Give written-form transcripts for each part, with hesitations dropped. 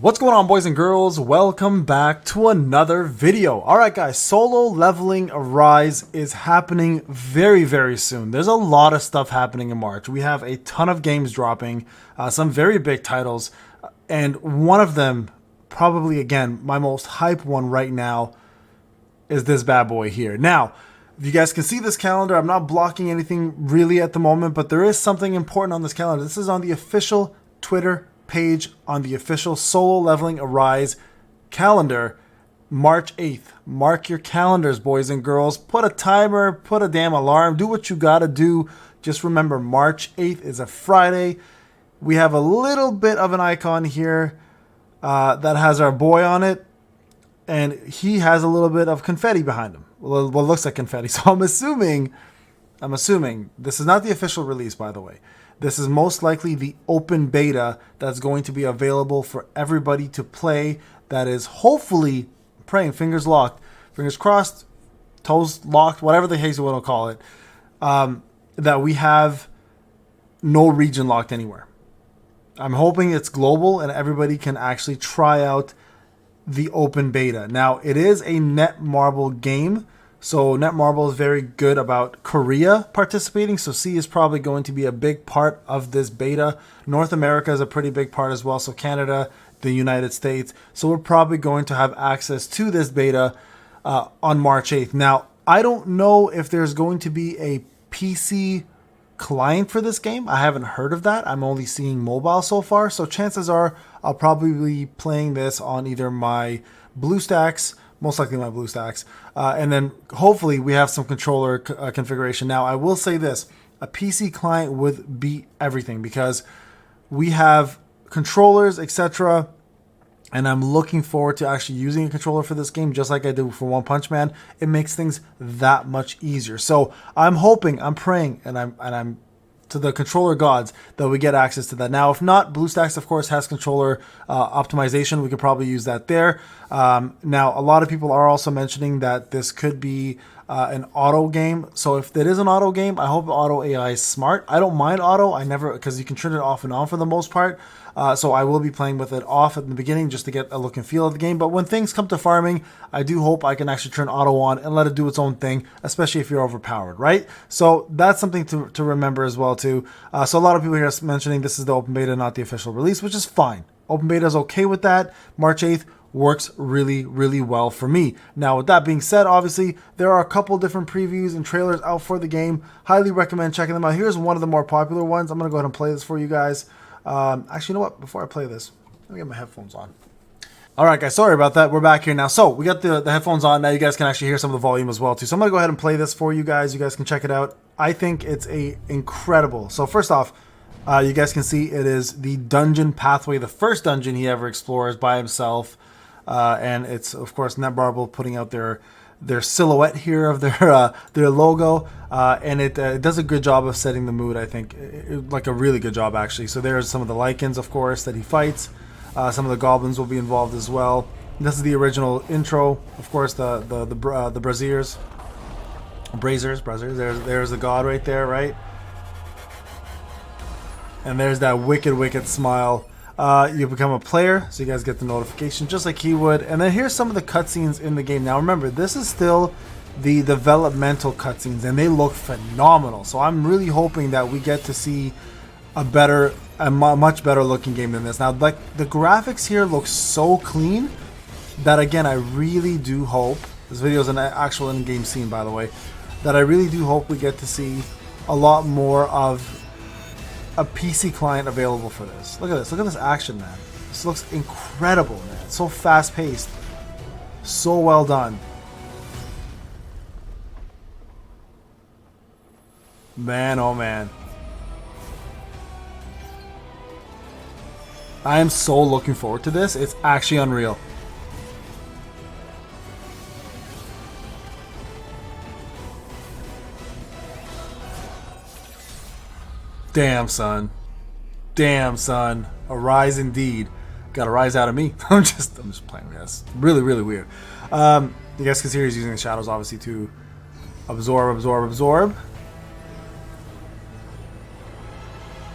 What's going on, boys and girls? Welcome back to another video. Alright guys, solo leveling Arise is happening very soon. There's a lot of stuff happening in March. We have a ton of games dropping, some very big titles, and one of them, probably again, my most hype one right now, is this bad boy here. Now, if you guys can see this calendar, I'm not blocking anything really at the moment, but there is something important on this calendar. This is on the official Twitter page, on the official Solo Leveling Arise calendar, March 8th. Mark your calendars, boys and girls. Put a timer, put a damn alarm, do what you gotta do. Just remember, March 8th is a Friday. We have a little bit of an icon here that has our boy on it, and he has a little bit of confetti behind him. Well, what looks like confetti. So I'm assuming this is not the official release, by the way. This is most likely the open beta that's going to be available for everybody to play. That is hopefully, praying, fingers locked, fingers crossed, toes locked, whatever the heck you want to call it, that we have no region locked anywhere. I'm hoping it's global and everybody can actually try out the open beta. Now, it is a Netmarble game. So Netmarble is very good about Korea participating. So C is probably going to be a big part of this beta. North America is a pretty big part as well. So Canada, the United States. So we're probably going to have access to this beta on March 8th. Now, I don't know if there's going to be a PC client for this game. I haven't heard of that. I'm only seeing mobile so far. So chances are I'll probably be playing this on either my BlueStacks, most likely my BlueStacks, and then hopefully we have some controller configuration. Now, I will say this, a PC client would beat everything because we have controllers, etc., and I'm looking forward to actually using a controller for this game, just like I did for One Punch Man. It makes things that much easier. So I'm hoping, I'm praying, and I'm to the controller gods that we get access to that. Now, if not, BlueStacks, of course, has controller optimization. We could probably use that there. Now, a lot of people are also mentioning that this could be an auto game. So if it is an auto game, I hope auto AI is smart. I don't mind auto. Because you can turn it off and on for the most part. So I will be playing with it off at the beginning just to get a look and feel of the game. But when things come to farming, I do hope I can actually turn auto on and let it do its own thing, especially if you're overpowered, right? So that's something to remember as well too. So a lot of people here are mentioning this is the open beta, not the official release, which is fine. Open beta is okay with that. March 8th works really well for me. Now, with that being said, obviously there are a couple different previews and trailers out for the game. Highly recommend checking them out. Here's one of the more popular ones. I'm gonna go ahead and play this for you guys. Actually, you know what? Before I play this, let me get my headphones on. All right, guys, sorry about that. We're back here now. So we got the headphones on. Now you guys can actually hear some of the volume as well, too. So I'm going to go ahead and play this for you guys. You guys can check it out. I think it's incredible. So first off, you guys can see it is the dungeon pathway, the first dungeon he ever explores by himself. And it's, of course, Netmarble putting out their silhouette here of their logo, and it does a good job of setting the mood. I think like a really good job, actually. So there's some of the Lycans, of course, that he fights. Some of the goblins will be involved as well. This is the original intro, of course. The braziers. There's the god right there, right? And there's that wicked smile. You become a player, so you guys get the notification just like he would. And then here's some of the cutscenes in the game. Now remember, this is still the developmental cutscenes, and they look phenomenal. So I'm really hoping that we get to see a much better looking game than this. Now, like, the graphics here look so clean that, again, I really do hope, this video is an actual in-game scene, by the way, that I really do hope we get to see a lot more of a PC client available for this. Look at this action, man. This looks incredible, man. It's so fast paced, so well done, man. Oh man, I am so looking forward to this. It's actually unreal. Damn, son. Arise indeed. Got a rise out of me. I'm just playing with this. Really weird. You guys can see he's using the shadows, obviously, to absorb.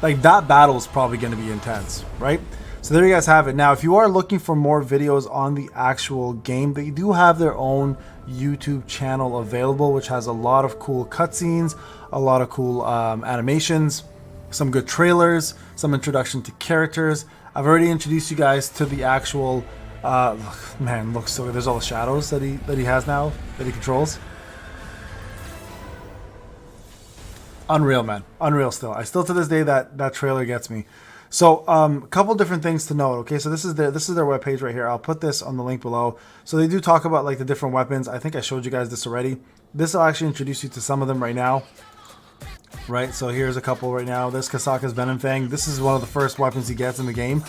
Like, that battle is probably going to be intense, right? So there you guys have it. Now, if you are looking for more videos on the actual game, they do have their own YouTube channel available, which has a lot of cool cutscenes, a lot of cool animations, some good trailers, some introduction to characters. I've already introduced you guys to the actual, man, looks so good. There's all the shadows that he has now, that he controls. Unreal, man. Unreal still. I still to this day that trailer gets me. So a couple different things to note. Okay, so this is their webpage right here. I'll put this on the link below. So they do talk about like the different weapons. I think I showed you guys this already. This will actually introduce you to some of them right now. Right, so here's a couple right now. This Kasaka's Venom Fang. This is one of the first weapons he gets in the game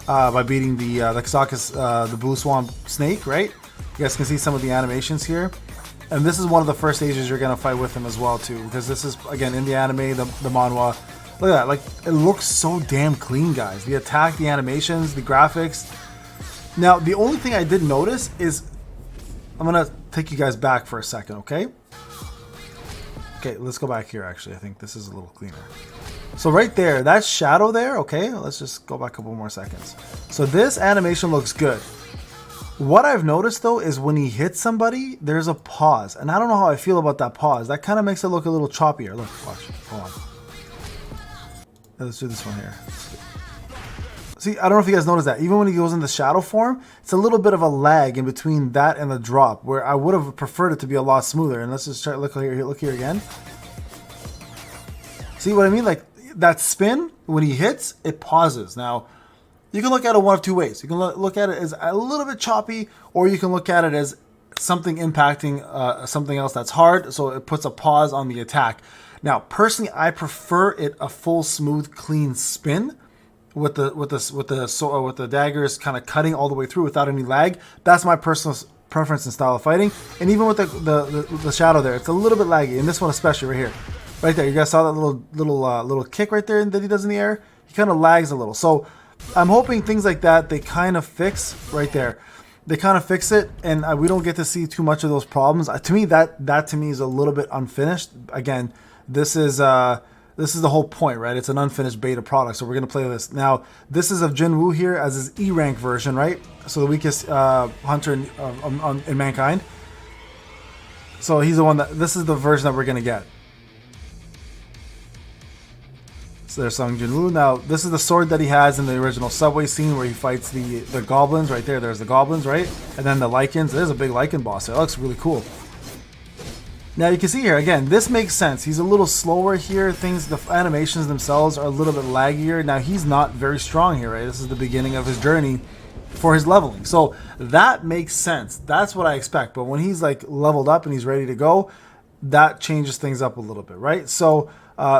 by beating the Kasaka's the Blue Swan Snake. Right, you guys can see some of the animations here. And this is one of the first stages you're gonna fight with him as well too, because this is again in the anime, the manhwa. Look at that, like it looks so damn clean, guys. The attack, the animations, the graphics. Now, the only thing I did notice is, I'm gonna take you guys back for a second, okay? Okay, let's go back here actually. I think this is a little cleaner. So right there, that shadow there, okay? Let's just go back a couple more seconds. So this animation looks good. What I've noticed though is when he hits somebody, there's a pause. And I don't know how I feel about that pause. That kind of makes it look a little choppier. Look, watch, hold on. Let's do this one here. See, I don't know if you guys noticed that. Even when he goes into shadow form, it's a little bit of a lag in between that and the drop, where I would have preferred it to be a lot smoother. And let's just try, look here again. See what I mean? Like that spin, when he hits, it pauses. Now, you can look at it one of two ways. You can look at it as a little bit choppy, or you can look at it as something impacting something else that's hard, so it puts a pause on the attack. Now, personally, I prefer it a full, smooth, clean spin with the daggers kind of cutting all the way through without any lag. That's my personal preference and style of fighting. And even with the shadow there, it's a little bit laggy. And this one especially right here, right there. You guys saw that little kick right there that he does in the air. He kind of lags a little. So I'm hoping things like that they kind of fix right there. They kind of fix it, and we don't get to see too much of those problems. To me, that to me is a little bit unfinished. Again, this is the whole point, right? It's an unfinished beta product, so we're gonna play this. Now, this is of Jinwoo here as his E rank version, right? So the weakest hunter in mankind. So he's the one this is the version that we're gonna get. So there's Sung Jinwoo. Now, this is the sword that he has in the original subway scene where he fights the goblins right there. There's the goblins, right? And then the lichens. There's a big lichen boss there. That looks really cool. Now you can see here, again, this makes sense. He's a little slower here. The animations themselves are a little bit laggier. Now he's not very strong here, right? This is the beginning of his journey for his leveling. So that makes sense. That's what I expect. But when he's like leveled up and he's ready to go, that changes things up a little bit, right? So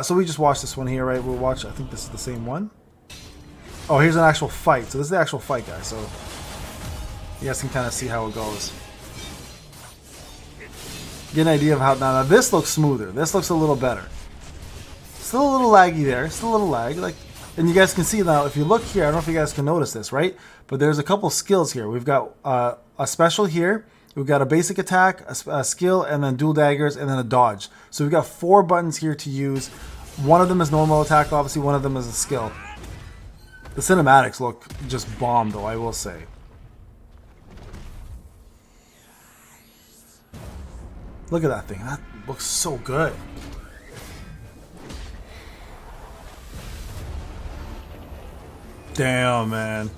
we just watched this one here, right? We'll watch, I think this is the same one. Oh, here's an actual fight. So this is the actual fight, guys. So you guys can kind of see how it goes. Get an idea of how now this looks smoother. This looks a little better. Still a little laggy there. Still a little lag. And you guys can see now, if you look here, I don't know if you guys can notice this, right? But there's a couple skills here. We've got a special here. We've got a basic attack, a skill, and then dual daggers, and then a dodge. So we've got 4 buttons here to use. One of them is normal attack, obviously. One of them is a skill. The cinematics look just bomb, though, I will say. Look at that thing. That looks so good. Damn, man.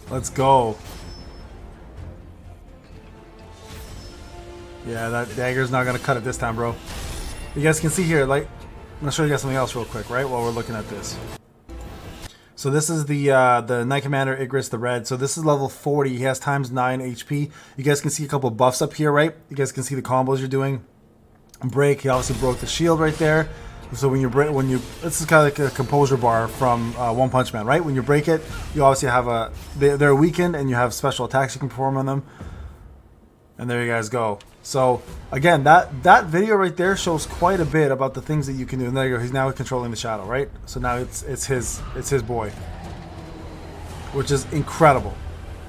Let's go. Yeah, that dagger's not going to cut it this time, bro. You guys can see here, like, I'm going to show you guys something else real quick, right, while we're looking at this. So this is the Knight Commander Igris the Red. So this is level 40. He has ×9 HP. You guys can see a couple buffs up here, right? You guys can see the combos you're doing. Break. He obviously broke the shield right there. So this is kind of like a composure bar from One Punch Man, right? When you break it, you obviously have they're weakened and you have special attacks you can perform on them. And there you guys go. So again, that video right there shows quite a bit about the things that you can do. And there you go. He's now controlling the shadow, right? So now it's his boy, which is incredible.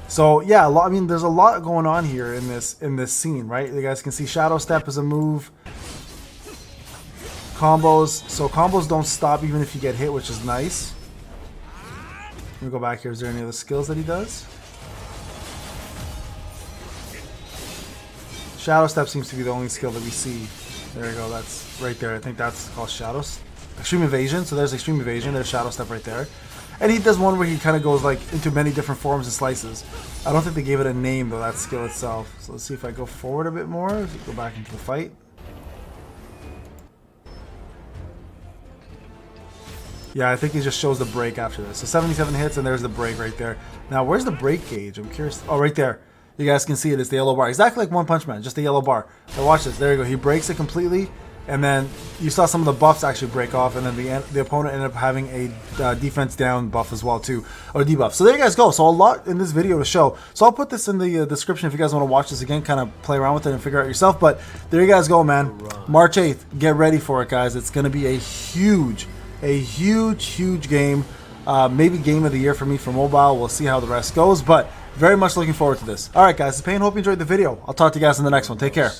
So yeah, I mean, there's a lot going on here in this scene, right? You guys can see Shadow Step is a move. Combos. So combos don't stop even if you get hit, which is nice. me go back here. Is there any other skills that he does? Shadow Step seems to be the only skill that we see. There we go. That's right there. I think that's called Shadows. Extreme Evasion. So there's Extreme Evasion. There's Shadow Step right there. And he does one where he kind of goes like into many different forms and slices. I don't think they gave it a name though, that skill itself. So let's see if I go forward a bit more. Let's go back into the fight. Yeah, I think he just shows the break after this. So 77 hits and there's the break right there. Now where's the break gauge? I'm curious. Oh, right there. You guys can see it. It's the yellow bar. Exactly like One Punch Man, just the yellow bar. Now watch this. There you go. He breaks it completely. And then you saw some of the buffs actually break off, and then the opponent ended up having a defense down buff as well too, or debuff. So there you guys go. So a lot in this video to show. So I'll put this in the description if you guys want to watch this again, kind of play around with it and figure out yourself. But there you guys go, man. March 8th. Get ready for it, guys. It's going to be a huge game. Maybe game of the year for me for mobile. We'll see how the rest goes, but very much looking forward to this. All right, guys. It's Payne. Hope you enjoyed the video. I'll talk to you guys in the next one. Take care.